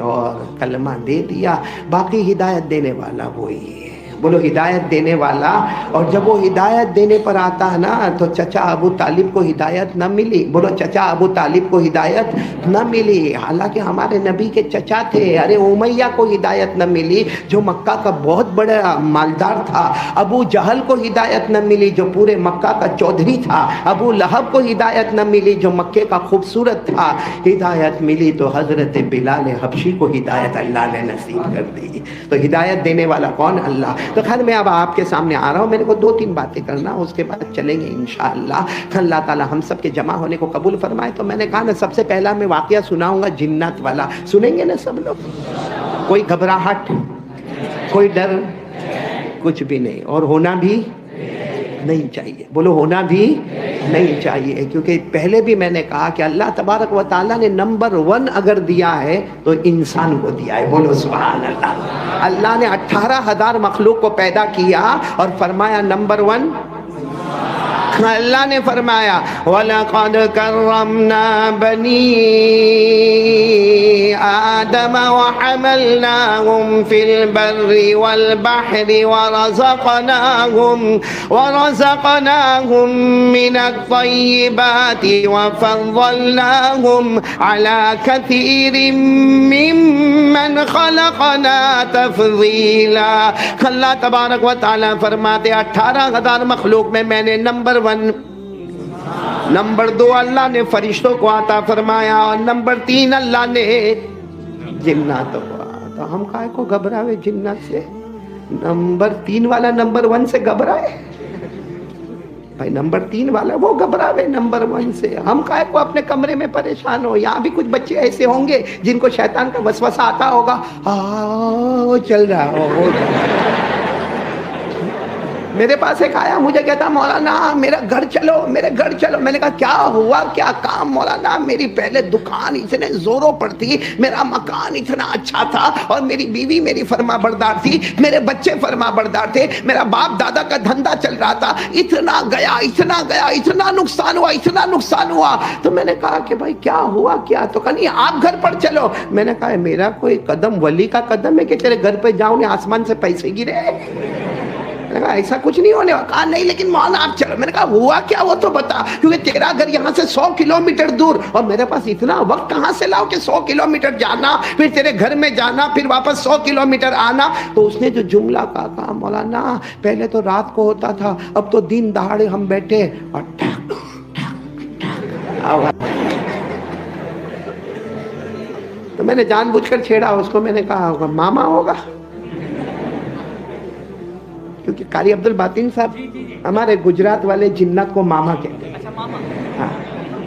اور کلمہ دے دیا، باقی ہدایت دینے والا وہی ہے۔ بولو ہدایت دینے والا۔ اور جب وہ ہدایت دینے پر آتا ہے نا تو چچا ابو طالب کو ہدایت نہ ملی۔ بولو چچا ابو طالب کو ہدایت نہ ملی، حالانکہ ہمارے نبی کے چچا تھے۔ ارے امیہ کو ہدایت نہ ملی جو مکہ کا بہت بڑا مالدار تھا، ابو جہل کو ہدایت نہ ملی جو پورے مکہ کا چودھری تھا، ابو لہب کو ہدایت نہ ملی جو مکے کا خوبصورت تھا، ہدایت ملی تو حضرت بلال حبشی کو ہدایت اللہ نے نصیب کر دی۔ تو ہدایت دینے والا کون؟ اللہ۔ تو خیر میں اب آپ کے سامنے آ رہا ہوں، میرے کو 2-3 باتیں کرنا، اس کے بعد چلیں گے انشاءاللہ۔ اللہ تعالی ہم سب کے جمع ہونے کو قبول فرمائے۔ تو میں نے کہا نا سب سے پہلا میں واقعہ سناؤں گا جنات والا، سنیں گے نا سب لوگ؟ کوئی گھبراہٹ، کوئی ڈر، کچھ بھی نہیں، اور ہونا بھی نہیں چاہیے۔ بولو ہونا بھی نہیں چاہیے، کیونکہ پہلے بھی میں نے کہا کہ اللہ تبارک و تعالیٰ نے نمبر 1 اگر دیا ہے تو انسان کو دیا ہے۔ بولو سبحان اللہ۔ اللہ نے 18,000 مخلوق کو پیدا کیا اور فرمایا نمبر 1 اللہ نے فرمایا وَلَقَدْ كَرَّمْنَا بَنِي آدَمَ وَحَمَلْنَاهُمْ فِي الْبَرِّ وَالْبَحْرِ وَرَزَقْنَاهُمْ مِنَ الطَّيِّبَاتِ وَفَضَّلْنَاهُمْ عَلَى كَثِيرٍ مِّمَّنْ خَلَقْنَا تَفْضِيلًا۔ اللہ تبارک و تعالیٰ فرماتے 18,000 مخلوق میں نے نمبر 1، نمبر 2 اللہ نے فرشتوں کو عطا فرمایا، اور نمبر 3 اللہ نے جناتوں کو۔ تو ہم کائے کو گھبراوے جنات سے؟ نمبر 3 والا نمبر 1 سے گھبرائے بھائی، نمبر 3 والا وہ گھبراوے نمبر 1 سے۔ ہم کائے کو اپنے کمرے میں پریشان ہو؟ یہاں بھی کچھ بچے ایسے ہوں گے جن کو شیطان کا وسوسہ آتا ہوگا، وہ چل رہا ہو۔ میرے پاس ایک آیا، مجھے کہتا مولانا میرا گھر چلو، میرے گھر چلو۔ میں نے کہا کیا ہوا، کیا کام؟ مولانا میری پہلے دکان اتنے زوروں پر تھی، میرا مکان اتنا اچھا تھا، اور میری بیوی میری فرما بردار تھی، میرے بچے فرما بردار تھے، میرا باپ دادا کا دھندا چل رہا تھا، اتنا گیا اتنا نقصان ہوا۔ تو میں نے کہا کہ بھائی کیا ہوا کیا؟ تو کہا نہیں آپ گھر پر چلو۔ میں نے کہا میرا کوئی قدم ولی کا قدم ہے کہ تیرے گھر پہ جاؤں نے آسمان سے پیسے گرے؟ میں نے کہا ایسا کچھ نہیں ہونے والا۔ کہا نہیں لیکن مولانا آپ چلو۔ میں نے کہا ہوا کیا وہ تو بتا، کیونکہ تیرا گھر یہاں سے 100 کلومیٹر دور، اور میرے پاس اتنا وقت کہاں سے لاؤ کہ 100 کلومیٹر جانا، پھر تیرے گھر میں جانا، پھر واپس 100 کلومیٹر آنا۔ تو اس نے جو جملہ کہا مولانا پہلے تو رات کو ہوتا تھا، اب تو دن دہاڑے ہم بیٹھے اور ٹھک ٹھک۔ تو میں نے جان بوجھ کر چھیڑا اس کو، میں نے کہا ہوگا ماما ہوگا، کیونکہ قاری عبد الباطن صاحب ہمارے گجرات والے جنات کو ماما کہتے ہیں۔ ہاں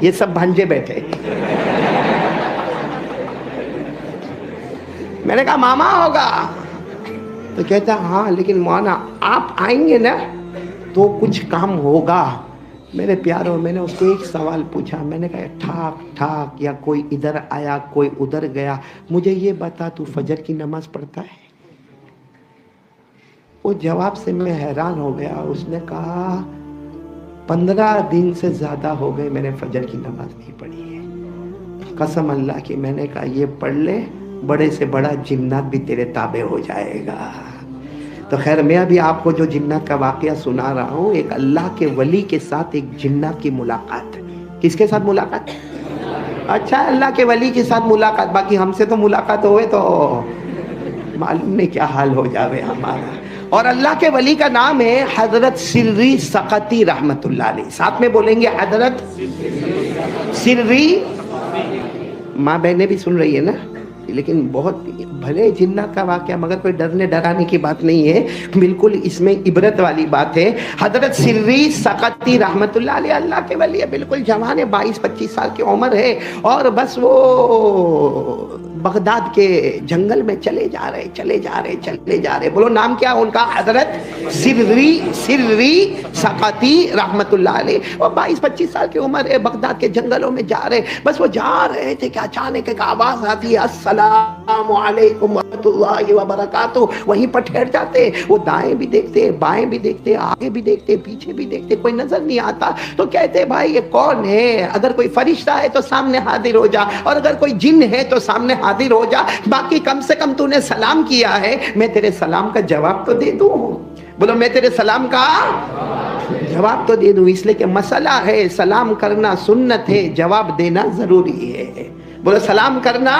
یہ سب بھانجے بیٹھے۔ میں نے کہا ماما ہوگا، تو کہتا ہاں لیکن مولانا آپ آئیں گے نا تو کچھ کام ہوگا۔ میرے پیاروں میں نے اس کو ایک سوال پوچھا، میں نے کہا ٹھاک ٹھاک یا کوئی ادھر آیا کوئی ادھر گیا، مجھے یہ بتا تو فجر کی نماز پڑھتا ہے؟ وہ جواب سے میں حیران ہو گیا۔ اس نے کہا 15 دن سے زیادہ ہو گئے میں نے فجر کی نماز نہیں پڑھی ہے۔ قسم اللہ کی، میں نے کہا یہ پڑھ لے، بڑے سے بڑا جنات بھی تیرے تابع ہو جائے گا۔ تو خیر میں ابھی آپ کو جو جنات کا واقعہ سنا رہا ہوں، ایک اللہ کے ولی کے ساتھ ایک جنات کی ملاقات۔ کس کے ساتھ ملاقات؟ اچھا اللہ کے ولی کے ساتھ ملاقات، باقی ہم سے تو ملاقات ہوئے تو معلوم نہیں کیا حال ہو جاوے ہمارا۔ اور اللہ کے ولی کا نام ہے حضرت سری سقطی رحمت اللہ علیہ۔ ساتھ میں بولیں گے حضرت سری۔ ماں بہنیں بھی سن رہی ہے نا، لیکن بہت بھلے جنات کا واقعہ، مگر کوئی ڈرنے ڈرانے کی بات نہیں ہے، بالکل اس میں عبرت والی بات ہے۔ حضرت سری سقطی رحمت اللہ علیہ اللہ کے ولی ہے، بالکل جوان ہے، 22-25 سال کی عمر ہے، اور بس وہ بغداد کے جنگل میں چلے جا رہے۔ بولو نام کیا ان کا؟ حضرت سری سقطی رحمت اللہ علیہ۔ اور 22-25 سال کی عمر ہے، بغداد کے جنگلوں میں جا رہے، بس وہ جا رہے تھے کہ اچانک ایک آواز آتی ہے، السلام علیکم ورحمۃ اللہ وبرکاتہ، وہیں پر ٹھہر جاتے. وہ دائیں بھی دیکھتے، بائیں بھی دیکھتے، آگے بھی دیکھتے، پیچھے بھی دیکھتے، کوئی نظر نہیں آتا. تو کہتے بھائی یہ کون ہے؟ اگر کوئی فرشتہ ہے تو سامنے حاضر ہو جا، اور اگر کوئی جن ہے تو سامنے حاضر ہو جا. باقی کم سے کم تو نے سلام کیا ہے، میں تیرے سلام کا جواب تو دے دوں. بولو میں تیرے سلام کا جواب تو دے دوں. اس لیے کہ مسئلہ ہے سلام کرنا سنت ہے، جواب دینا ضروری ہے. بولو سلام کرنا،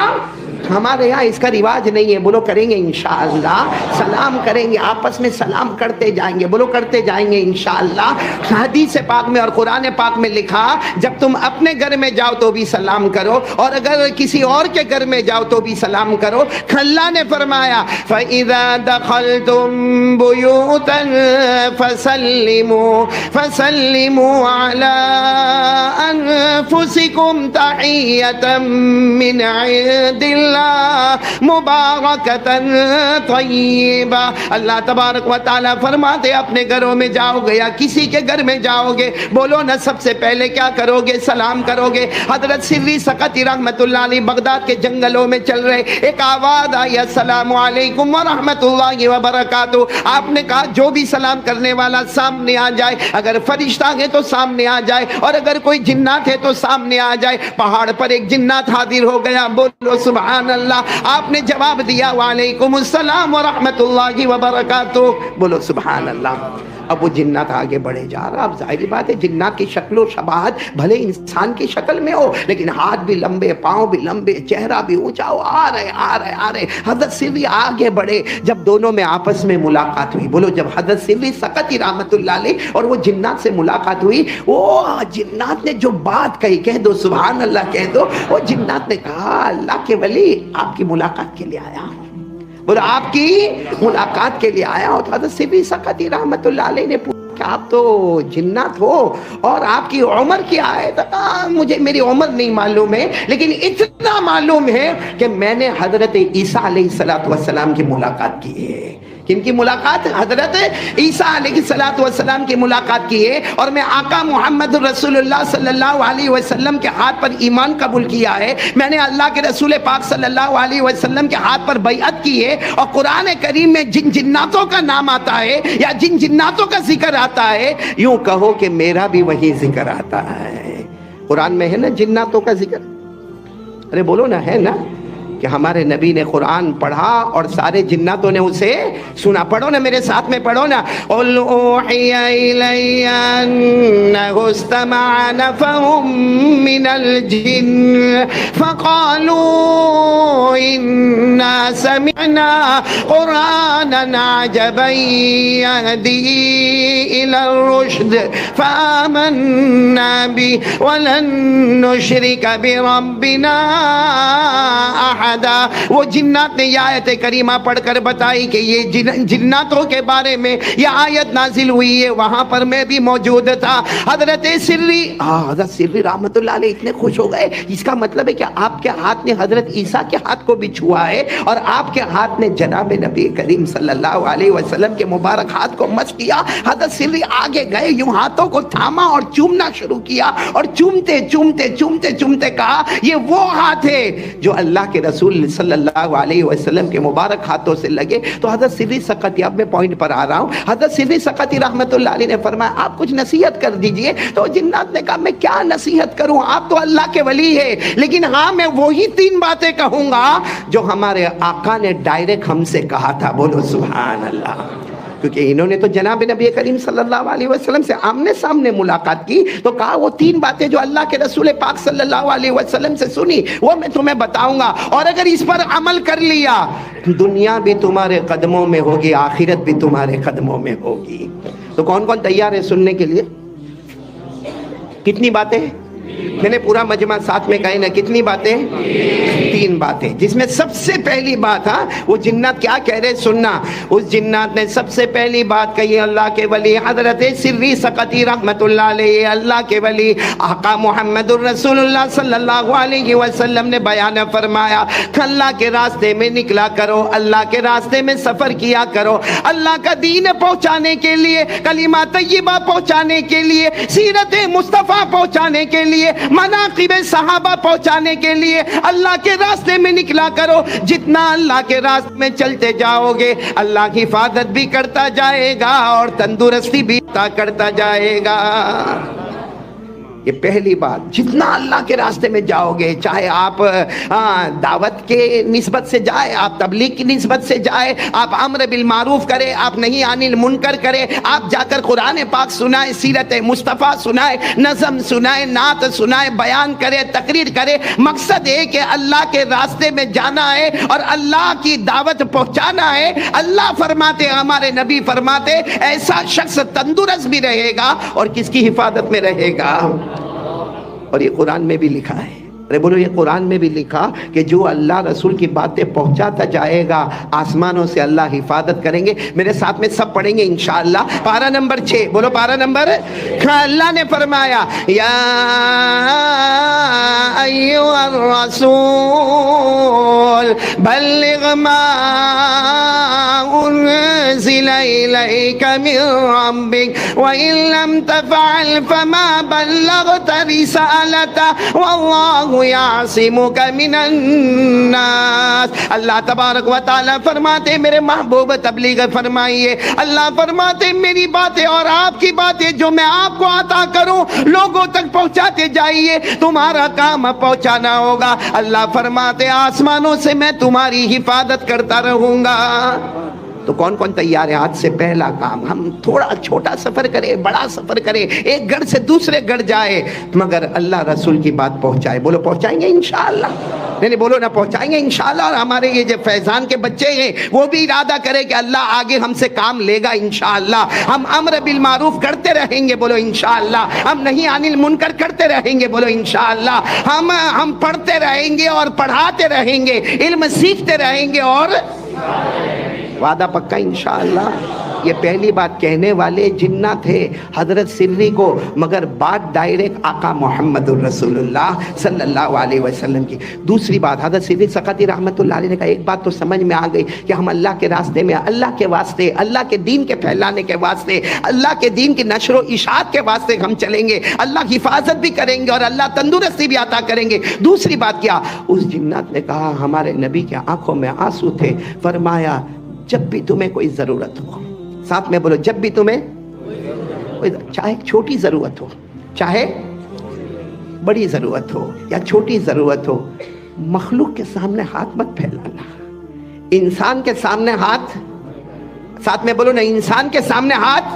ہمارے یہاں اس کا رواج نہیں ہے. بولو کریں گے انشاءاللہ، سلام کریں گے، آپس میں سلام کرتے جائیں گے. بولو کرتے جائیں گے انشاءاللہ. حدیث پاک میں اور قرآن پاک میں لکھا جب تم اپنے گھر میں جاؤ تو بھی سلام کرو، اور اگر کسی اور کے گھر میں جاؤ تو بھی سلام کرو. اللہ نے فرمایا فَإِذَا دَخَلْتُمْ بُيُوتًا فَسَلِّمُوا عَلَىٰ أَنفُسِكُمْ تَحِيَّةً مِّنْ عِندِ اللَّهِ مُبَارَكَةً طَيِّبَةً. اللہ تبارک و تعالیٰ فرماتے اپنے گھروں میں جاؤ گے یا کسی کے گھر میں جاؤ گے، بولو نا سب سے پہلے کیا کرو گے؟ سلام کرو گے. حضرت سری سقطی رحمت اللہ علیہ بغداد کے جنگلوں میں چل رہے، ایک آواز آئی السلام علیکم ورحمۃ اللہ وبرکاتہ. آپ نے کہا جو بھی سلام کرنے والا سامنے آ جائے، اگر فرشتہ ہے تو سامنے آ جائے، اور اگر کوئی جنات ہے تو سامنے آ جائے. پہاڑ پر ایک جنات حاضر ہو گیا. بولو سبحان اللہ. آپ نے جواب دیا وعلیکم السلام ورحمۃ اللہ وبرکاتہ. بولو سبحان اللہ. اب وہ جنات آگے بڑھے جا رہا. اب ظاہری بات ہے جنات کی شکل و شباہت بھلے انسان کی شکل میں ہو، لیکن ہاتھ بھی لمبے، پاؤں بھی لمبے، چہرہ بھی اونچا ہو. آ رہے. حضرت سری آگے بڑھے. جب دونوں میں آپس میں ملاقات ہوئی، بولو جب حضرت سری سقطی رحمت اللہ علیہ اور وہ جنات سے ملاقات ہوئی، وہ جنات نے جو بات کہی، کہہ دو سبحان اللہ کہہ دو. وہ جنات نے کہا اللہ کے ولی آپ کی ملاقات کے لیے آیا ہوں. بولو آپ کی ملاقات کے لیے آیا ہوں. تو حضرت سری سقطی رحمت اللہ علیہ نے پوچھا کہ آپ تو جنات ہو اور آپ کی عمر کیا ہے؟ تو کہا مجھے میری عمر نہیں معلوم ہے، لیکن اتنا معلوم ہے کہ میں نے حضرت عیسیٰ علیہ السلام کی ملاقات کی ہے. کن کی ملاقات؟ حضرت عیسیٰ علیہ السلام کی ملاقات کی ہے. اور میں آقا محمد رسول اللہ صلی اللہ علیہ وسلم کے ہاتھ پر ایمان قبول کیا ہے. میں نے اللہ کے رسول پاک صلی اللہ علیہ وسلم کے ہاتھ پر بیعت کی ہے. اور قرآن کریم میں جن جناتوں کا نام آتا ہے یا جن جناتوں کا ذکر آتا ہے، یوں کہو کہ میرا بھی وہی ذکر آتا ہے. قرآن میں ہے نا جناتوں کا ذکر؟ ارے بولو نا، ہے نا کہ ہمارے نبی نے قرآن پڑھا اور سارے جناتوں نے اسے سنا. پڑھو نا میرے ساتھ میں، پڑھو نا. قُلْ أُوحِيَ إِلَيَّ أَنَّهُ اسْتَمَعَ نَفَرٌ مِّنَ الْجِنِّ فَقَالُوا إِنَّا سَمِعْنَا قُرْآنًا عَجَبًا يَهْدِي إِلَى الرُّشْدِ فَآمَنَّا بِهِ وَلَن نُّشْرِكَ بِرَبِّنَا أَحَدًا. وہ جنات نے یہ آیت کریمہ پڑھ کر بتائی کہ یہ جناتوں کے بارے میں یہ آیت نازل ہوئی ہے. وہاں پر میں بھی موجود تھا. حضرت سری رحمت اللہ علیہ اتنے خوش ہو گئے. اس کا مطلب ہے کہ آپ کے ہاتھ نے حضرت عیسیٰ کے ہاتھ کو بھی چھوا ہے، اور آپ کے ہاتھ نے جناب نبی کریم صلی اللہ علیہ وسلم کے مبارک ہاتھ کو مس کیا. حضرت سری آگے گئے، یوں ہاتھوں کو تھاما اور چومنا شروع کیا، اور چومتے کہا یہ وہ ہاتھ ہے جو اللہ کے رسول صلی اللہ علیہ وسلم کے مبارک ہاتھوں سے لگے. تو حضرت سری سقطی، اب میں پوائنٹ پر آ رہا ہوں، حضرت سری سقطی رحمت اللہ علیہ نے فرمایا آپ کچھ نصیحت کر دیجئے. تو جنات نے کہا میں کیا نصیحت کروں، آپ تو اللہ کے ولی ہے، لیکن ہاں میں وہی 3 باتیں کہوں گا جو ہمارے آقا نے ڈائریکٹ ہم سے کہا تھا. بولو سبحان اللہ. کیونکہ انہوں نے تو جناب نبی کریم صلی اللہ علیہ وسلم سے آمنے سامنے ملاقات کی، تو کہا وہ 3 باتیں جو اللہ کے رسول پاک صلی اللہ علیہ وسلم سے سنی وہ میں تمہیں بتاؤں گا، اور اگر اس پر عمل کر لیا دنیا بھی تمہارے قدموں میں ہوگی، آخرت بھی تمہارے قدموں میں ہوگی. تو کون کون تیار ہے سننے کے لیے؟ کتنی باتیں؟ میں نے پورا مجمع ساتھ میں کہیں نا کتنی باتیں؟ 3 باتیں، جس میں سب سے پہلی بات، وہ جنات کیا کہہ رہے سننا. اس جنات نے سب سے پہلی بات کہی، اللہ کے ولی حضرت سری سقطی رحمت اللہ علیہ، اللہ کے ولی آقا محمد الرسول اللہ صلی اللہ علیہ وسلم نے بیان فرمایا اللہ کے راستے میں نکلا کرو، اللہ کے راستے میں سفر کیا کرو، اللہ کا دین پہنچانے کے لیے، کلمہ طیبہ پہنچانے کے لیے، سیرت مصطفیٰ پہنچانے کے لیے، مناقب صحابہ پہنچانے کے لیے اللہ کے راستے میں نکلا کرو. جتنا اللہ کے راستے میں چلتے جاؤ گے اللہ کی حفاظت بھی کرتا جائے گا اور تندرستی بھی عطا کرتا جائے گا. یہ پہلی بات. جتنا اللہ کے راستے میں جاؤ گے, چاہے آپ دعوت کے نسبت سے جائے, آپ تبلیغ کی نسبت سے جائے, آپ امر بالمعروف کرے, آپ نہیں عن المنکر کرے, آپ جا کر قرآن پاک سنائے, سیرت مصطفیٰ سنائے, نظم سنائے, نعت سنائے, بیان کرے, تقریر کرے, مقصد ہے کہ اللہ کے راستے میں جانا ہے اور اللہ کی دعوت پہنچانا ہے. اللہ فرماتے, ہمارے نبی فرماتے, ایسا شخص تندرست بھی رہے گا اور کس کی حفاظت میں رہے گا. اور یہ قرآن میں بھی لکھا ہے. ارے بولو, یہ قرآن میں بھی لکھا کہ جو اللہ رسول کی باتیں پہنچاتا جائے گا آسمانوں سے اللہ حفاظت کریں گے. میرے ساتھ میں سب پڑھیں گے انشاءاللہ. پارہ نمبر 6, بولو پارہ نمبر. اللہ نے فرمایا یا ایھا الرسول بلغ ما انزل الیک من ربک وان لم تفعل فما بلغت رسالتہ واللہ یعصمک من الناس. اللہ تبارک و تعالی فرماتے, میرے محبوب تبلیغ فرمائیے. اللہ فرماتے میری باتیں اور آپ کی باتیں جو میں آپ کو عطا کروں لوگوں تک پہنچاتے جائیے, تمہارا کام پہنچانا ہوگا. اللہ فرماتے آسمانوں سے میں تمہاری حفاظت کرتا رہوں گا. تو کون کون تیار ہے؟ آج سے پہلا کام, ہم تھوڑا چھوٹا سفر کرے, بڑا سفر کرے, ایک گھر سے دوسرے گھر جائے, مگر اللہ رسول کی بات پہنچائے. بولو پہنچائیں گے انشاءاللہ. نہیں بولو نا, پہنچائیں گے انشاءاللہ. اور ہمارے یہ جو فیضان کے بچے ہیں وہ بھی ارادہ کرے کہ اللہ آگے ہم سے کام لے گا انشاءاللہ. ہم امر بالمعروف کرتے رہیں گے, بولو انشاءاللہ. ہم نہیں عن المنکر کرتے رہیں گے, بولو انشاءاللہ. ہم پڑھتے رہیں گے اور پڑھاتے رہیں گے, علم سیکھتے رہیں گے اور وعدہ پکا انشاءاللہ. یہ پہلی بات. کہنے والے جنات تھے حضرت سری کو, مگر بات ڈائریکٹ آقا محمد الرسول اللہ صلی اللہ علیہ وسلم کی. دوسری بات, حضرت سری سقطی رحمت اللہ علیہ نے کہا ایک بات تو سمجھ میں آ گئی کہ ہم اللہ کے راستے میں, اللہ کے واسطے, اللہ کے دین کے پھیلانے کے واسطے, اللہ کے دین کی نشر و اشاعت کے واسطے ہم چلیں گے. اللہ کی حفاظت بھی کریں گے اور اللہ تندرستی بھی عطا کریں گے. دوسری بات کیا, اس جنات نے کہا, ہمارے نبی کے آنکھوں میں آنسو تھے, فرمایا جب بھی تمہیں کوئی ضرورت ہو, ساتھ میں بولو, جب بھی تمہیں چاہے چھوٹی ضرورت ہو, چاہے بڑی ضرورت ہو یا چھوٹی ضرورت ہو, مخلوق کے سامنے ہاتھ مت پھیلانا. انسان کے سامنے ہاتھ, ساتھ میں بولو نا, انسان کے سامنے ہاتھ.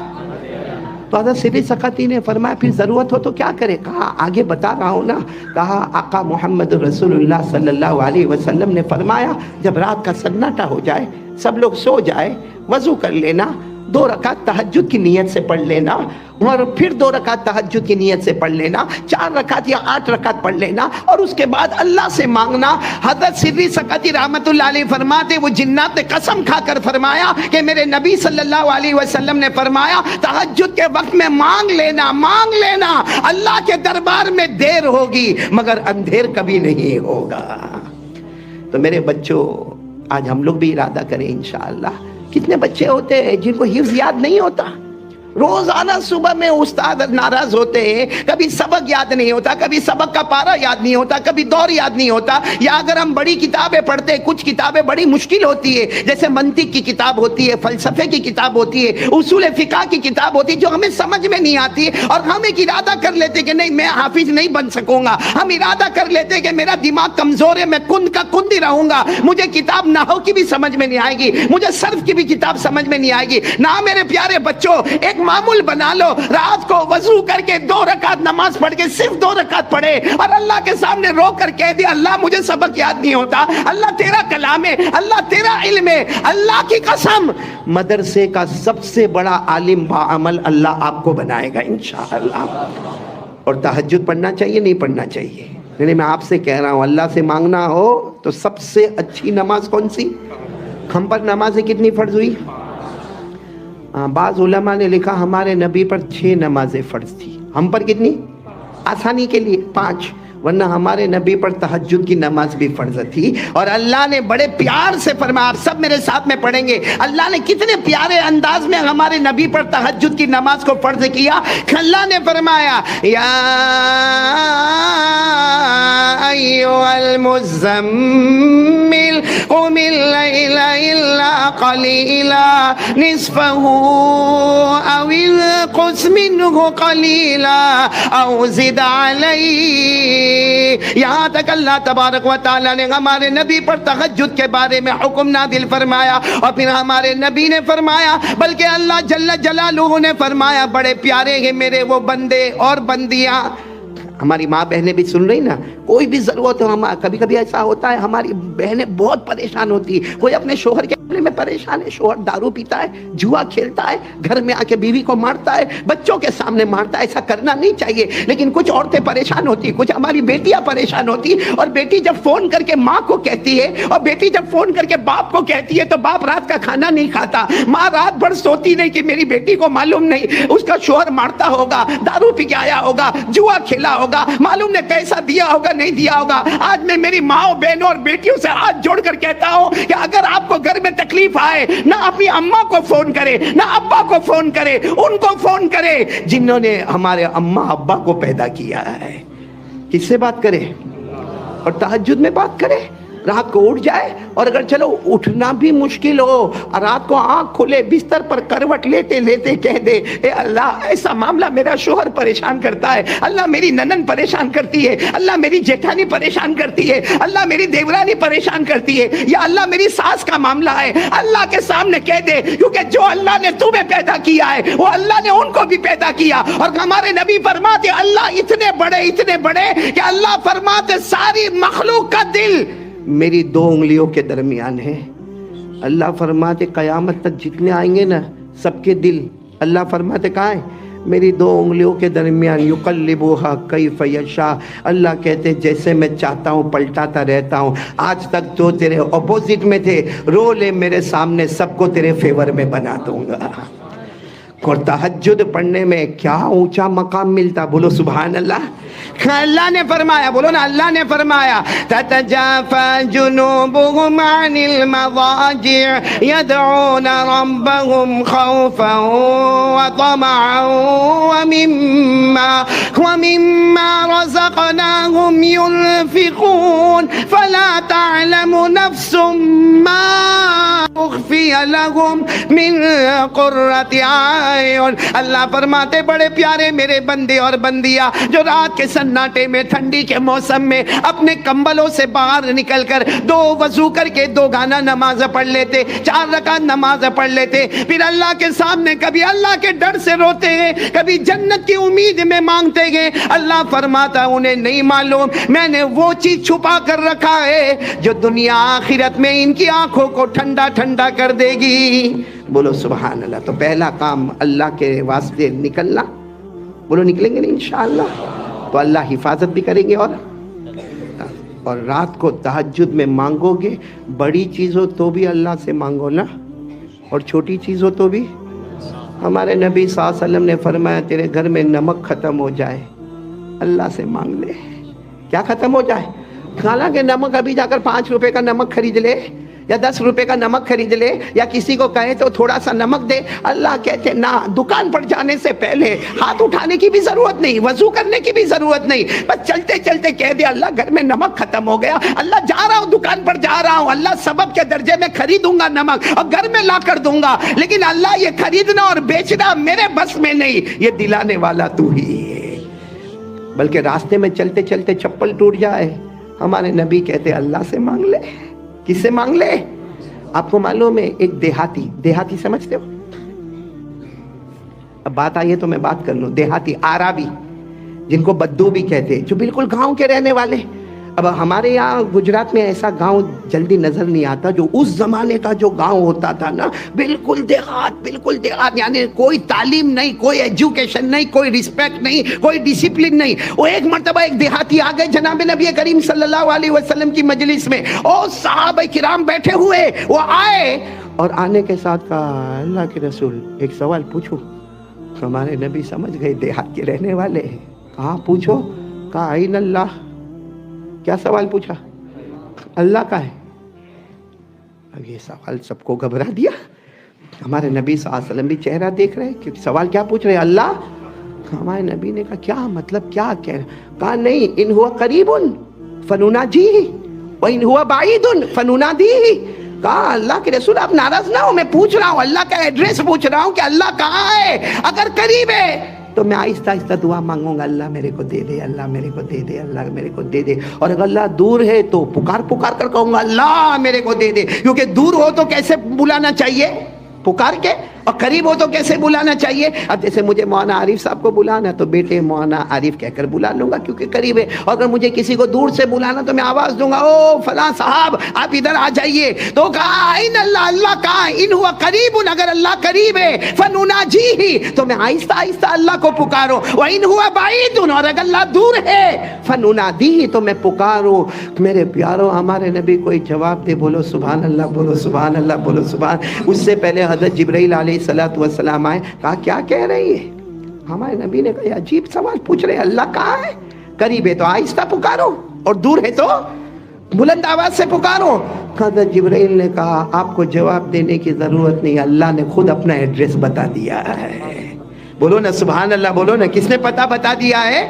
تو حضرت سری سقطی نے فرمایا پھر ضرورت ہو تو کیا کرے؟ کہا آگے بتا رہا ہوں نا. کہا آقا محمد رسول اللہ صلی اللہ علیہ وسلم نے فرمایا جب رات کا سناٹا ہو جائے, سب لوگ سو جائے, وضو کر لینا, 2 رکعت تہجد کی نیت سے پڑھ لینا, اور پھر 2 رکعت تہجد کی نیت سے پڑھ لینا, 4 رکعت یا 8 رکعت پڑھ لینا, اور اس کے بعد اللہ سے مانگنا. حضرت سری سقطی رحمت اللہ علیہ فرماتے وہ جنات نے قسم کھا کر فرمایا کہ میرے نبی صلی اللہ علیہ وسلم نے فرمایا تہجد کے وقت میں مانگ لینا, مانگ لینا, اللہ کے دربار میں دیر ہوگی مگر اندھیر کبھی نہیں ہوگا. تو میرے بچوں, آج ہم لوگ بھی ارادہ کریں انشاءاللہ. کتنے بچے ہوتے ہیں جن کو حفظ یاد نہیں ہوتا, روزانہ صبح میں استاد ناراض ہوتے ہیں, کبھی سبق یاد نہیں ہوتا, کبھی سبق کا پارہ یاد نہیں ہوتا, کبھی دور یاد نہیں ہوتا. یا اگر ہم بڑی کتابیں پڑھتے ہیں, کچھ کتابیں بڑی مشکل ہوتی ہے, جیسے منطق کی کتاب ہوتی ہے, فلسفے کی کتاب ہوتی ہے, اصول فقہ کی کتاب ہوتی ہے, جو ہمیں سمجھ میں نہیں آتی, اور ہم ایک ارادہ کر لیتے کہ نہیں میں حافظ نہیں بن سکوں گا, ہم ارادہ کر لیتے کہ میرا دماغ کمزور ہے, میں کند کا کند ہی رہوں گا, مجھے کتاب نحو کی بھی سمجھ میں نہیں آئے گی, مجھے صرف کی بھی کتاب سمجھ میں نہیں آئے گی. نہ میرے پیارے بچوں, ایک معمول بنا لو, رات کو وضو کر کے 2 رکعت نماز پڑھ کے صرف 2 رکعت پڑھے اور اللہ کے سامنے رو کر کہہ دیا اللہ مجھے سبق یاد نہیں ہوتا, اللہ تیرا کلام ہے, اللہ تیرا علم ہے, اللہ کی قسم مدرسے کا سب سے بڑا عالم باعمل اللہ آپ کو بنائے گا انشاءاللہ. اور تہجد پڑھنا چاہیے نہیں پڑھنا چاہیے؟ نہیں, میں آپ سے کہہ رہا ہوں اللہ سے مانگنا ہو تو سب سے اچھی نماز کون سی؟ ہم پر نمازیں کتنی فرض ہوئی؟ بعض علماء نے لکھا ہمارے نبی پر 6 نمازیں فرض تھی, ہم پر کتنی؟ آسانی کے لیے 5. ورنہ ہمارے نبی پر تہجد کی نماز بھی فرض تھی، اور اللہ نے بڑے پیار سے فرمایا، آپ سب میرے ساتھ میں پڑھیں گے، اللہ نے کتنے پیارے انداز میں ہمارے نبی پر تہجد کی نماز کو فرض کیا۔ اللہ نے فرمایا یا ایھا المزمل قم اللیل الا قلیلا نصفہ او انقص منہ قلیلا او زد علیہ۔ یہاں تک اللہ تبارک و تعالیٰ نے ہمارے نبی پر تہجد کے بارے میں حکم نازل فرمایا، اور پھر ہمارے نبی نے فرمایا، بلکہ اللہ جل جلالہ نے فرمایا، بڑے پیارے ہیں میرے وہ بندے اور بندیاں۔ ہماری ماں بہنیں بھی سن رہی نا، کوئی بھی ضرورت ہو، کبھی کبھی ایسا ہوتا ہے ہماری بہنیں بہت پریشان ہوتی ہے، کوئی اپنے شوہر کے معاملے میں پریشان ہے، شوہر دارو پیتا ہے، جوا کھیلتا ہے، گھر میں آ کے بیوی کو مارتا ہے، بچوں کے سامنے مارتا ہے، ایسا کرنا نہیں چاہیے، لیکن کچھ عورتیں پریشان ہوتی، کچھ ہماری بیٹیاں پریشان ہوتی، اور بیٹی جب فون کر کے ماں کو کہتی ہے، اور بیٹی جب فون کر کے باپ کو کہتی ہے، تو باپ رات کا کھانا نہیں کھاتا، ماں رات بھر سوتی نہیں کہ میری بیٹی کو معلوم نہیں اس کا شوہر مارتا ہوگا، دارو پی کے آیا ہوگا، جوا کھیلا ہوگا، معلوم نے پیسہ دیا ہوگا نہیں دیا ہوگا۔ آج میں میری ماں بہنوں اور بیٹیوں سے ہاتھ جوڑ کر کہتا ہوں کہ اگر آپ کو گھر میں تکلیف آئے، نہ اپنی اماں کو فون کرے، نہ ابا کو فون کرے، ان کو فون کرے جنہوں نے ہمارے اماں ابا کو پیدا کیا ہے۔ کس سے بات کرے؟ اور تہجد میں بات کرے، رات کو اٹھ جائے، اور اگر چلو اٹھنا بھی مشکل ہو، رات کو آنکھ کھلے بستر پر کروٹ لیتے لیتے کہہ دے، اے اللہ ایسا معاملہ میرا شوہر پریشان کرتا ہے، اللہ میری ننن پریشان کرتی ہے، اللہ میری جیٹھانی پریشان کرتی ہے، اللہ میری دیورانی پریشان کرتی ہے، یا اللہ میری ساس کا معاملہ ہے، اللہ کے سامنے کہہ دے، کیونکہ جو اللہ نے تمہیں پیدا کیا ہے وہ اللہ نے ان کو بھی پیدا کیا۔ اور ہمارے نبی فرماتے اللہ اتنے بڑے کہ اللہ فرماتے ساری مخلوق کا دل میری دو انگلیوں کے درمیان ہے۔ اللہ فرماتے قیامت تک جتنے آئیں گے نا سب کے دل، اللہ فرماتے کہاں ہیں؟ میری دو انگلیوں کے درمیان، یقلبوہا کیف یشاء، اللہ کہتے جیسے میں چاہتا ہوں پلٹاتا رہتا ہوں۔ آج تک تو تیرے اپوزٹ میں تھے، رو لے میرے سامنے، سب کو تیرے فیور میں بنا دوں گا۔ اور تہجد پڑھنے میں کیا اونچا مقام ملتا، بولو سبحان اللہ۔ اللہ نے فرمایا، بولو نا، اللہ نے فرمایا تتجافى جنوبهم عن المضاجع يدعون ربهم خوفا وطمعا ومما رزقناهم ينفقون فلا تعلم نفس ما اخفي لهم من قرة اعين۔ اللہ فرماتے بڑے پیارے میرے بندے اور بندیاں جو رات کے سناٹے میں، ٹھنڈی کے موسم میں اپنے کمبلوں سے باہر نکل کر دو وضو کر کے دو گانا نماز پڑھ لیتے، 4 رکعت نماز پڑھ لیتے، پھر اللہ کے سامنے کبھی اللہ کے ڈر سے روتے ہیں، کبھی جنت کی امید میں مانگتے ہیں۔ اللہ فرماتا انہیں نہیں معلوم میں نے وہ چیز چھپا کر رکھا ہے جو دنیا آخرت میں ان کی آنکھوں کو ٹھنڈا ٹھنڈا کر دے گی۔ بولو سبحان اللہ۔ تو پہلا کام اللہ کے واسطے نکلنا، بولو نکلیں گے نا انشاءاللہ، تو اللہ حفاظت بھی کریں گے، اور رات کو تہجد میں مانگو گے، بڑی چیز ہو تو بھی اللہ سے مانگو نا، اور چھوٹی چیز ہو تو بھی۔ ہمارے نبی صلی اللہ علیہ وسلم نے فرمایا تیرے گھر میں نمک ختم ہو جائے اللہ سے مانگ لے۔ کیا ختم ہو جائے؟ حالانکہ نمک ابھی جا کر 5 روپے کا نمک خرید لے، یا 10 روپے کا نمک خرید لے، یا کسی کو کہے تو تھوڑا سا نمک دے، اللہ کہتے نہ، دکان پر جانے سے پہلے ہاتھ اٹھانے کی بھی ضرورت نہیں، وضو کرنے کی بھی ضرورت نہیں، بس چلتے چلتے کہہ دے اللہ گھر میں نمک ختم ہو گیا، اللہ جا رہا ہوں دکان پر جا رہا ہوں، اللہ سبب کے درجے میں خریدوں گا نمک اور گھر میں لا کر دوں گا، لیکن اللہ یہ خریدنا اور بیچنا میرے بس میں نہیں، یہ دلانے والا تو ہی ہے۔ بلکہ راستے میں چلتے چلتے چپل ٹوٹ جائے، ہمارے نبی کہتے اللہ سے مانگ لے۔ کس سے مانگ لے؟ آپ کو معلوم ہے ایک دیہاتی سمجھتے ہو؟ اب بات آئی ہے تو میں بات کر لوں۔ دیہاتی، آرابی، جن کو بدو بھی کہتے ہیں، جو بالکل گاؤں کے رہنے والے۔ اب ہمارے یہاں گجرات میں ایسا گاؤں جلدی نظر نہیں آتا، جو اس زمانے کا جو گاؤں ہوتا تھا نا، بالکل دیہات، یعنی کوئی تعلیم نہیں، کوئی ایجوکیشن نہیں، کوئی رسپیکٹ نہیں، کوئی ڈسپلن نہیں۔ وہ ایک مرتبہ ایک دیہاتی آ گئے جناب نبی کریم صلی اللہ علیہ وسلم کی مجلس میں، اور صحابہ کرام بیٹھے ہوئے، وہ آئے اور آنے کے ساتھ کہا اللہ کے رسول ایک سوال پوچھو؟ ہمارے نبی سمجھ گئے دیہات کے رہنے والے ہیں، کہاں پوچھو؟ کہا این اللہ، کیا سوال پوچھا؟ اللہ کا ہے. اب یہ سوال سب کو گھبرا دیا. ہمارے نبی صلی اللہ علیہ وسلم بھی چہرہ دیکھ رہے کہ سوال کیا پوچھ رہے؟ اللہ. ہمارے نبی نے کہا کیا مطلب، کیا کہہ رہے؟ کہا نہیں، ان ہوا قریب فنناجیہ وان ہوا بعید فننادیہ. کہا اللہ کے رسول آپ ناراض نہ ہو، میں پوچھ رہا ہوں اللہ کا ایڈریس پوچھ رہا ہوں کہ اللہ کہاں ہے. اگر قریب ہے تو میں آہستہ آہستہ دعا مانگوں گا، اللہ میرے کو دے دے، اللہ میرے کو دے دے، اللہ میرے کو دے دے. اور اگر اللہ دور ہے تو پکار پکار کر کہوں گا اللہ میرے کو دے دے. کیونکہ دور ہو تو کیسے بلانا چاہیے؟ پکار کے. اور قریب ہو تو کیسے بلانا چاہیے؟ اب جیسے مجھے مولانا عارف صاحب کو بلانا تو بیٹے مولانا عارف کہہ کر بلا لوں گا کیونکہ قریب ہے. اور اگر مجھے کسی کو دور سے بلانا تو میں آواز دوں گا او فلاں صاحب آپ ادھر آ جائیے. تو کہا ان اللہ، اللہ کہاں؟ ان ہوا قریب، اگر اللہ قریب ہے فنناجیہ تو میں آہستہ آہستہ اللہ کو پکاروں. وان ہوا بعید، اور اگر اللہ دور ہے فننادیہ تو میں پکاروں. میرے پیارو ہمارے نبی کوئی جواب دے، بولو سبحان اللہ، بولو سبحان اللہ، بولو سبحان. اس سے پہلے حضرت جبرائیل علیہ السلام آئے. کہا کیا کہہ رہی ہے؟ ہمارے نبی نے کہا عجیب سوال پوچھ رہے، اللہ کہاں ہے؟ قریب ہے تو آہستہ پکارو اور دور ہے تو بلند آواز سے پکارو. حضرت جبرائیل نے کہا آپ کو جواب دینے کی ضرورت نہیں، اللہ نے خود اپنا ایڈریس بتا دیا ہے. بولو نا سبحان اللہ، بولو نا. کس نے پتہ بتا دیا ہے؟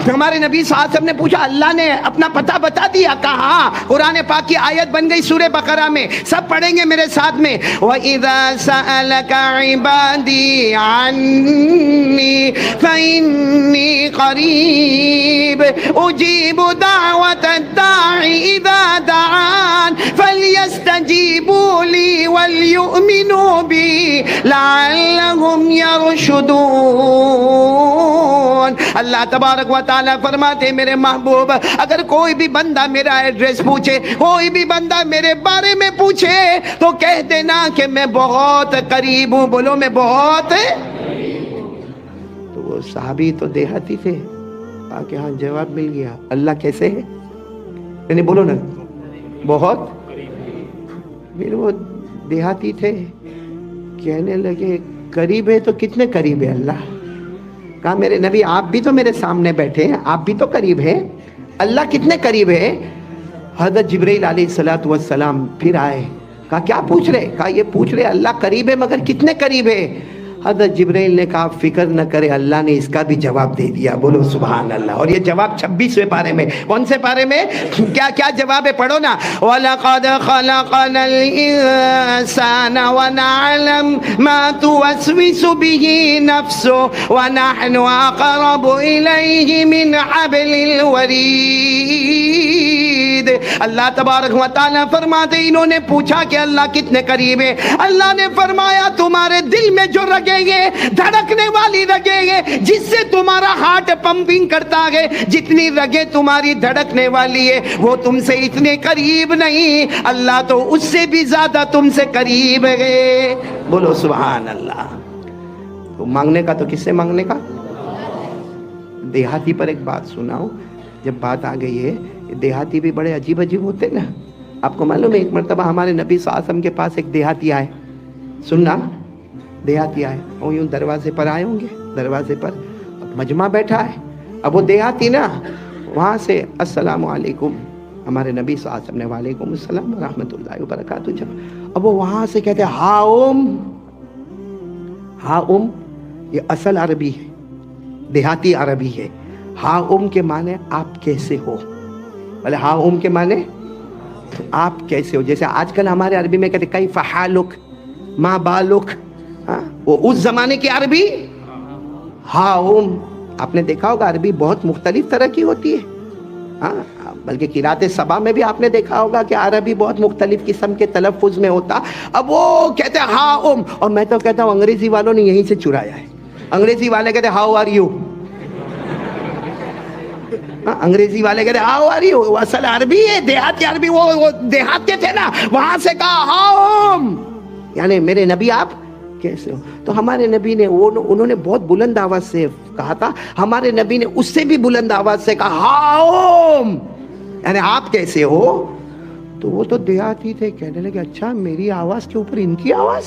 ہمارے نبی صلی اللہ علیہ وسلم نے پوچھا اللہ نے اپنا پتہ بتا دیا. کہا قرآن پاک کی آیت بن گئی سورہ بقرہ میں، سب پڑھیں گے میرے ساتھ میں. وَإِذَا سَأَلَكَ عِبَادِي عَنِّي فَإِنِّي قَرِيبٌ أُجِيبُ دَعْوَةَ الدَّاعِ إِذَا دَعَانِ فَلْيَسْتَجِيبُوا لِي وَلْيُؤْمِنُوا بِي لَعَلَّهُمْ يَرْشُدُونَ. اللہ تبارک و تعالیٰ فرماتے میرے محبوب اگر کوئی بھی بندہ میرا ایڈریس پوچھے، کوئی بھی بندہ میرے بارے میں پوچھے تو کہہ دینا کہ میں بہت قریب ہوں. بولو میں بہت. تو وہ صحابی تو دیہاتی تھے، کہ ہاں جواب مل گیا. اللہ کیسے ہے؟ یعنی بولو نا بہت. پھر وہ دیہاتی تھے، کہنے لگے قریب ہے تو کتنے قریب ہے اللہ؟ کہا میرے نبی آپ بھی تو میرے سامنے بیٹھے ہیں، آپ بھی تو قریب ہیں، اللہ کتنے قریب ہے؟ حضرت جبرائیل علیہ السلام پھر آئے. کہا کیا پوچھ رہے؟ کہا یہ پوچھ رہے اللہ قریب ہے مگر کتنے قریب ہے؟ حضرت جبرائیل نے کہا فکر نہ کرے، اللہ نے اس کا بھی جواب دے دیا. بولو سبحان اللہ. اور یہ جواب 26ویں پارے میں. کون سے پارے میں؟ کیا جواب ہے؟ پڑھو نا. وَلَقَدْ خَلَقْنَا الْإِنسَانَ وَنَعْلَمُ مَا تُوَسْوِسُ بِهِ نَفْسُهُ وَنَحْنُ أَقْرَبُ إِلَيْهِ مِنْ حَبْلِ الْوَرِيدِ. اللہ تبارک و تعالیٰ فرماتے انہوں نے پوچھا کہ اللہ کتنے قریب ہے. اللہ نے فرمایا تمہارے دل میں جو رگیں دھڑکنے والی رگیں جس سے تمہارا ہارٹ پمپنگ کرتا ہے، جتنی رگیں تمہاری دھڑکنے والی ہے وہ تم سے اتنے قریب نہیں، اللہ تو اس سے بھی زیادہ تم سے قریب ہے. بولو سبحان اللہ. تو مانگنے کا تو کس سے مانگنے کا؟ دیہاتی پر ایک بات سناؤ. جب بات آ گئی ہے، دیہاتی بھی بڑے عجیب عجیب ہوتے نا. آپ کو معلوم ہے ایک مرتبہ ہمارے نبی صلی اللہ علیہ وسلم کے پاس ایک دیہاتی آئے. سننا، دیہاتی آئے اور یوں دروازے پر آئے ہوں گے. دروازے پر مجمع بیٹھا ہے. اب وہ دیہاتی نا وہاں سے السلام علیکم، ہمارے نبی صلی اللہ علیہ وسلم نے وعلیکم السلام ورحمۃ اللہ وبرکاتہ. جب اب وہ وہاں سے کہتے ہیں ہا یہ اصل عربی ہے، دیہاتی عربی ہے. ہا کے معنی آپ کیسے ہو. بولے ہا کے معنی آپ کیسے ہو. جیسے آج کل ہمارے عربی میں کہتے کیف حالک، ما بالک. وہ اس زمانے کی عربی ہا آپ نے دیکھا ہوگا عربی بہت مختلف طرح کی ہوتی ہے. بلکہ قرات سبا میں بھی آپ نے دیکھا ہوگا کہ عربی بہت مختلف قسم کے تلفظ میں ہوتا. اب وہ کہتے ہیں ہا اور میں تو کہتا ہوں انگریزی والوں نے یہیں سے چرایا ہے. انگریزی والے کہتے ہیں ہاؤ آر یو. انگریزی والے کہتے ہیں ہاؤ آر یو. اصل عربی ہے دیہاتی عربی. وہ دیہات کے تھے نا وہاں سے کہا ہاؤ یعنی میرے نبی آپ کیسے ہو. تو ہمارے نبی نے انہوں نے بہت بلند آواز سے کہا تھا. ہمارے نبی نے اس سے بھی بلند آواز سے کہا ہاؤ یعنی آپ کیسے ہو. تو وہ تو دیہاتی تھے، کہنے لگے اچھا میری آواز کے اوپر ان کی آواز.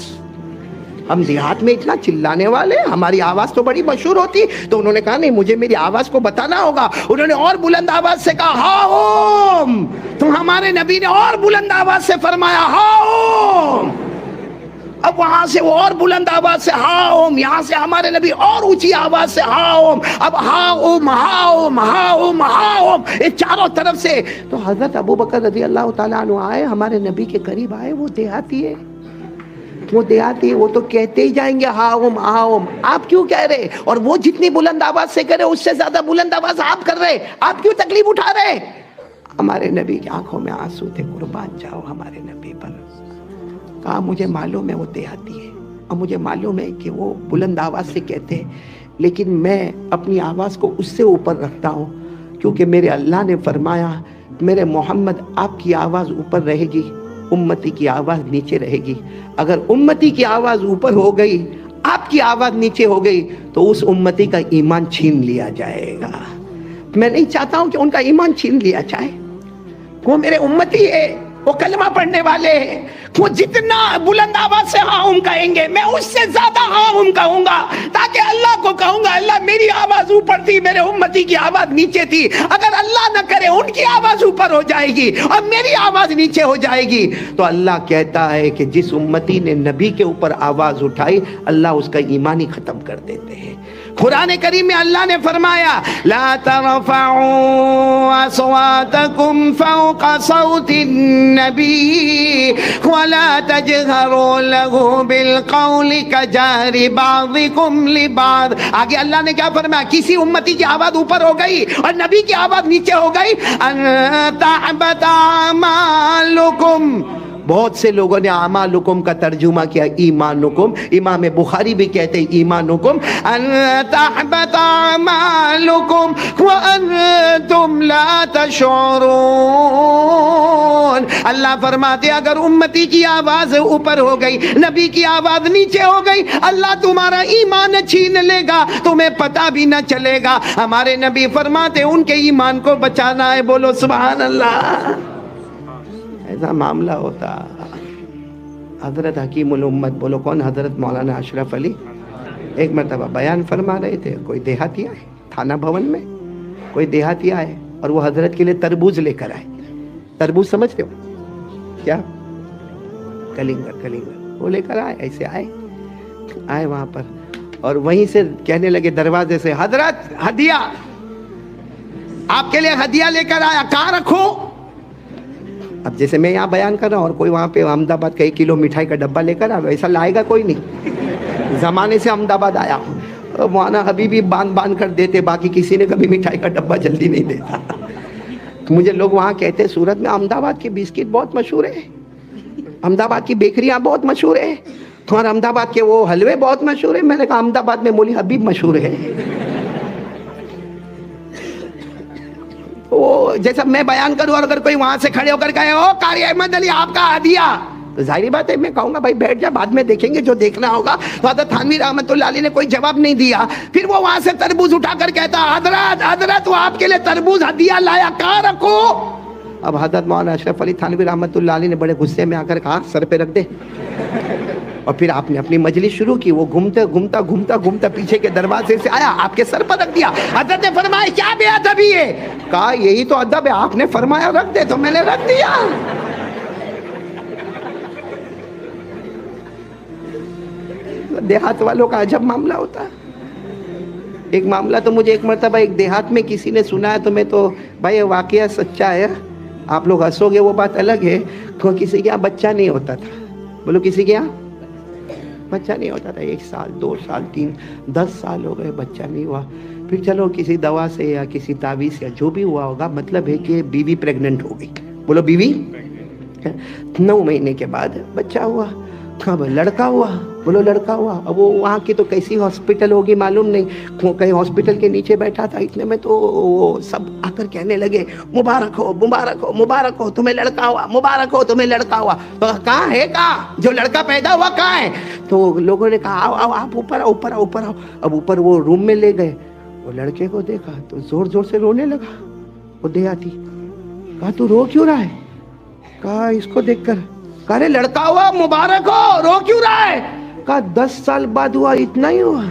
ہم دیہات میں اتنا چلانے والے، ہماری آواز تو بڑی مشہور ہوتی. تو انہوں نے کہا نہیں، مجھے میری آواز کو بتانا ہوگا. انہوں نے اور بلند آواز سے کہا ہاؤم. تو ہمارے نبی نے اور بلند آواز سے فرمایا ہاؤم. اب وہاں سے وہ اور بلند آواز سے ہاؤم، یہاں سے ہمارے نبی اور اونچی آواز سے ہاؤم. اب ہاؤم ہاؤم ہاؤم ہاؤم، یہ چاروں طرف سے. تو حضرت ابو بکر رضی اللہ تعالیٰ عنہ آئے، ہمارے نبی کے قریب آئے. وہ دیہاتی ہے، وہ دیہاتی، وہ تو کہتے ہی جائیں گے ہاؤم ہاؤم. آپ کیوں کہہ رہے؟ اور وہ جتنی بلند آواز سے کرے اس سے زیادہ بلند آواز آپ کر رہے، آپ کیوں تکلیف اٹھا رہے؟ ہمارے نبی کی آنکھوں میں آنسو تھے. قربان جاؤ ہمارے نبی پر. کہا مجھے معلوم ہے وہ دیہاتی ہے، اور مجھے معلوم ہے کہ وہ بلند آواز سے کہتے ہیں، لیکن میں اپنی آواز کو اس سے اوپر رکھتا ہوں، کیونکہ میرے اللہ نے فرمایا میرے محمد آپ کی آواز اوپر رہے گی، امتی کی آواز نیچے رہے گی. اگر امتی کی آواز اوپر ہو گئی، آپ کی آواز نیچے ہو گئی، تو اس امتی کا ایمان چھین لیا جائے گا. میں نہیں چاہتا ہوں کہ ان کا ایمان چھین لیا جائے. وہ میرے امتی ہے، وہ کلمہ پڑھنے والے ہیں. وہ جتنا بلند آواز سے ہاؤم کہیں گے، میں اس سے زیادہ ہاؤم کہوں گا، تاکہ اللہ کو کہوں گا اللہ میری آواز اوپر تھی، میرے امتی کی آواز نیچے تھی. اگر اللہ نہ کرے ان کی آواز اوپر ہو جائے گی اور میری آواز نیچے ہو جائے گی، تو اللہ کہتا ہے کہ جس امتی نے نبی کے اوپر آواز اٹھائی، اللہ اس کا ایمان ہی ختم کر دیتے ہیں. قرآن کریم میں اللہ نے فرمایا لا ترفعوا اصواتکم فوق صوت النبی ولا تجهروا له بالقول كجهر بعضكم لبعض. آگے اللہ نے کیا فرمایا؟ کسی امتی کی آواز اوپر ہو گئی اور نبی کی آواز نیچے ہو گئی، ان تحبط اعمالکم. بہت سے لوگوں نے اعمالکم کا ترجمہ کیا ایمانکم. امام بخاری بھی کہتے ہیں ایمانکم. ان تحبط اعمالکم وانتم لا تشعرون. اللہ فرماتے اگر امتی کی آواز اوپر ہو گئی، نبی کی آواز نیچے ہو گئی، اللہ تمہارا ایمان چھین لے گا، تمہیں پتہ بھی نہ چلے گا. ہمارے نبی فرماتے ان کے ایمان کو بچانا ہے. بولو سبحان اللہ. ایسا معاملہ ہوتا. حضرت حکیم الامت، بولو کون؟ حضرت مولانا اشرف علی ایک مرتبہ بیان فرما رہے تھے. کوئی دیہاتی آئے تھانہ بھون میں، کوئی دیہاتی آئے اور وہ حضرت کے لیے تربوز لے کر آئے. تربوز سمجھتے ہو کیا؟ کلنگر وہ لے کر آئے. ایسے آئے وہاں پر اور وہیں سے کہنے لگے دروازے سے، حضرت ہدیہ آپ کے لیے ہدیہ لے کر آیا، کہاں رکھوں؟ اب جیسے میں یہاں بیان کر رہا ہوں اور کوئی وہاں پہ احمد آباد کا 1 کلو مٹھائی کا ڈبہ لے کر آیا، ویسا لائے گا کوئی نہیں. زمانے سے احمد آباد آیا ہوں، مولانا حبیبی باندھ کر دیتے، باقی کسی نے کبھی مٹھائی کا ڈبہ جلدی نہیں دیتا. مجھے لوگ وہاں کہتے سورت میں احمد آباد کے بسکٹ بہت مشہور ہے، احمد آباد کی بیکریاں بہت مشہور ہے، اور احمد آباد کے وہ حلوے بہت مشہور ہیں. میں نے کہا احمد آباد میں مولی حبیب مشہور ہے. وہ جیسا میں بیان کروں اور اگر کوئی وہاں سے کھڑے ہو کر کہے او قاری احمد علی آپ کا ہدیہ، تو ظاہری بات ہے میں کہوں گا بھائی بیٹھ جا، بعد میں دیکھیں گے جو دیکھنا ہوگا. تو حضرت تھانوی رحمۃ اللہ علیہ نے کوئی جواب نہیں دیا. پھر وہ وہاں سے تربوز اٹھا کر کہتا حضرت وہ آپ کے لیے تربوز ہدیہ لایا، کہاں رکھو؟ اب حضرت مولانا اشرف علی تھانوی رحمۃ اللہ علیہ نے بڑے غصے میں آ کر کہا سر پہ رکھ دے. اور پھر آپ نے اپنی مجلس شروع کی. وہ گھومتا پیچھے کے دروازے سے آیا، آپ کے سر پر رکھ دیا. حضرت نے فرمایا کیا بے ادبی ہے؟ کہا یہی تو ادب ہے، آپ نے فرمایا رکھ دے تو میں نے رکھ دیا. دیہات والوں کا عجب معاملہ ہوتا. ایک معاملہ تو مجھے ایک مرتبہ ایک دیہات میں کسی نے سنا ہے، تو میں تو بھائی واقعہ سچا ہے، آپ لوگ ہنسو گے وہ بات الگ ہے. کسی کے یہاں بچہ نہیں ہوتا تھا. بولو کسی کے یہاں بچہ نہیں ہوتا تھا. 1 سال 2 سال 3 10 سال ہو گئے بچہ نہیں ہوا. پھر چلو کسی دوا سے یا کسی تعویذ سے جو بھی ہوا ہوگا، مطلب ہے کہ بیوی پریگننٹ ہو گئی. بولو بیوی 9 مہینے کے بعد بچہ ہوا. اب لڑکا ہوا. بولو لڑکا ہوا. اب وہ وہاں کی تو کیسی ہاسپٹل ہوگی معلوم نہیں، کہیں ہاسپٹل کے نیچے بیٹھا تھا. اتنے میں تو وہ سب آ کر کہنے لگے مبارک ہو مبارک ہو مبارک ہو تمہیں لڑکا ہوا، مبارک ہو تمہیں لڑکا ہوا. تو کہاں ہے، کہاں جو لڑکا پیدا ہوا کہاں ہے؟ تو لوگوں نے کہا آؤ آؤ آپ اوپر آؤ. اب اوپر وہ روم میں لے گئے. وہ لڑکے کو دیکھا تو زور سے رونے لگا. وہ دیہاتی کہا تو رو کیوں رہا ہے؟ کہا اس کو دیکھ کر. کہا رے لڑکا ہوا مبارک ہو، رو کیوں رہا ہے؟ کہا 10 سال بعد ہوا اتنا ہی ہوا.